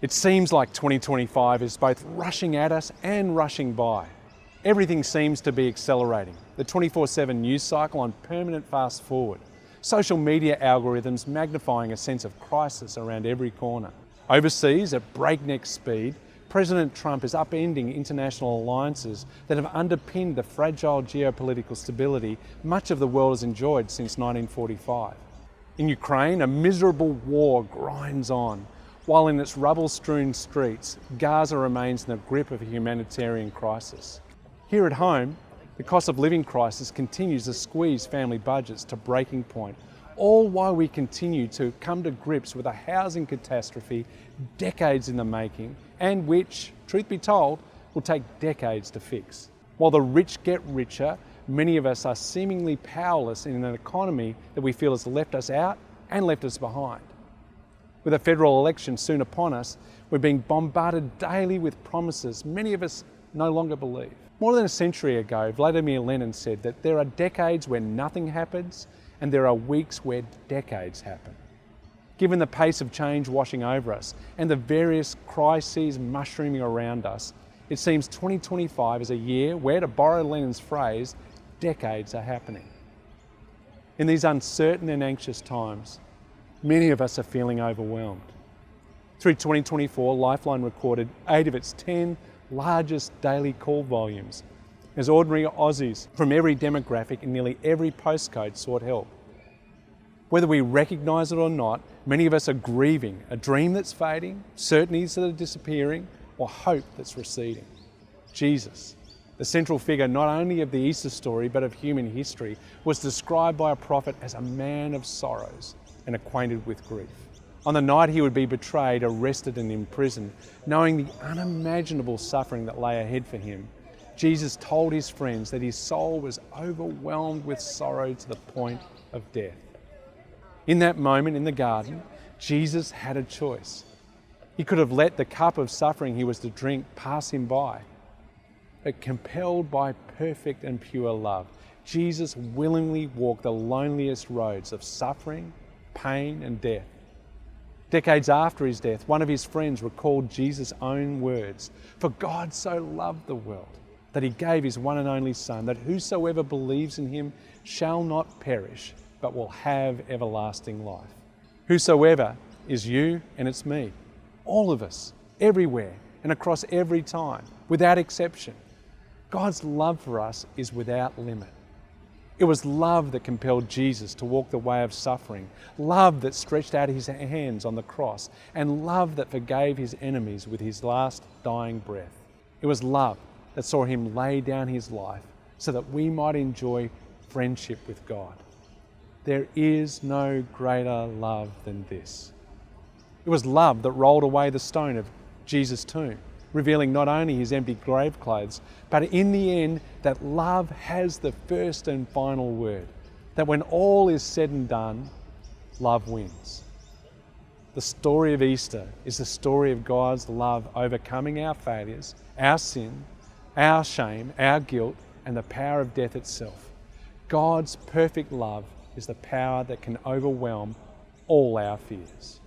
It seems like 2025 is both rushing at us and rushing by. Everything seems to be accelerating. The 24/7 news cycle on permanent fast forward. Social media algorithms magnifying a sense of crisis around every corner. Overseas, at breakneck speed, President Trump is upending international alliances that have underpinned the fragile geopolitical stability much of the world has enjoyed since 1945. In Ukraine, a miserable war grinds on, while in its rubble-strewn streets, Gaza remains in the grip of a humanitarian crisis. Here at home, the cost of living crisis continues to squeeze family budgets to breaking point, all while we continue to come to grips with a housing catastrophe decades in the making and which, truth be told, will take decades to fix. While the rich get richer, many of us are seemingly powerless in an economy that we feel has left us out and left us behind. With a federal election soon upon us, we're being bombarded daily with promises many of us no longer believe. More than a century ago, Vladimir Lenin said that there are decades where nothing happens and there are weeks where decades happen. Given the pace of change washing over us and the various crises mushrooming around us, it seems 2025 is a year where, to borrow Lenin's phrase, decades are happening. In these uncertain and anxious times, many of us are feeling overwhelmed. Through 2024, Lifeline recorded 8 of its 10 largest daily call volumes, as ordinary Aussies from every demographic and nearly every postcode sought help. Whether we recognise it or not, many of us are grieving a dream that's fading, certainties that are disappearing, or hope that's receding. Jesus, the central figure not only of the Easter story but of human history, was described by a prophet as a man of sorrows and acquainted with grief. On the night he would be betrayed, arrested and imprisoned, knowing the unimaginable suffering that lay ahead for him, Jesus told his friends that his soul was overwhelmed with sorrow to the point of death. In that moment in the garden, Jesus had a choice. He could have let the cup of suffering he was to drink pass him by. But compelled by perfect and pure love, Jesus willingly walked the loneliest roads of suffering, pain and death. Decades after his death, one of his friends recalled Jesus' own words, "For God so loved the world, that he gave his one and only Son, that whosoever believes in him shall not perish, but will have everlasting life." Whosoever is you and it's me, all of us, everywhere and across every time, without exception. God's love for us is without limit. It was love that compelled Jesus to walk the way of suffering, love that stretched out his hands on the cross, and love that forgave his enemies with his last dying breath. It was love that saw him lay down his life so that we might enjoy friendship with God. There is no greater love than this. It was love that rolled away the stone of Jesus' tomb, revealing not only his empty grave clothes, but in the end that love has the first and final word, that when all is said and done, love wins. The story of Easter is the story of God's love overcoming our failures, our sin, our shame, our guilt, and the power of death itself. God's perfect love is the power that can overwhelm all our fears.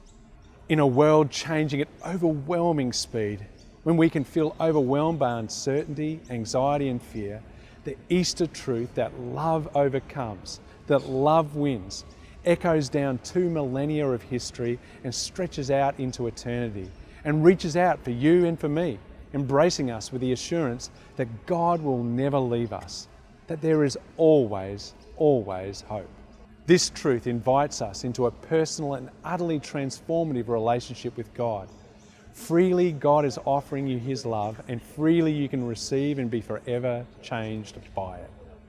In a world changing at overwhelming speed, when we can feel overwhelmed by uncertainty, anxiety and fear, the Easter truth that love overcomes, that love wins, echoes down 2 millennia of history and stretches out into eternity and reaches out for you and for me, embracing us with the assurance that God will never leave us, that there is always, always hope. This truth invites us into a personal and utterly transformative relationship with God. Freely God is offering you his love, and freely you can receive and be forever changed by it.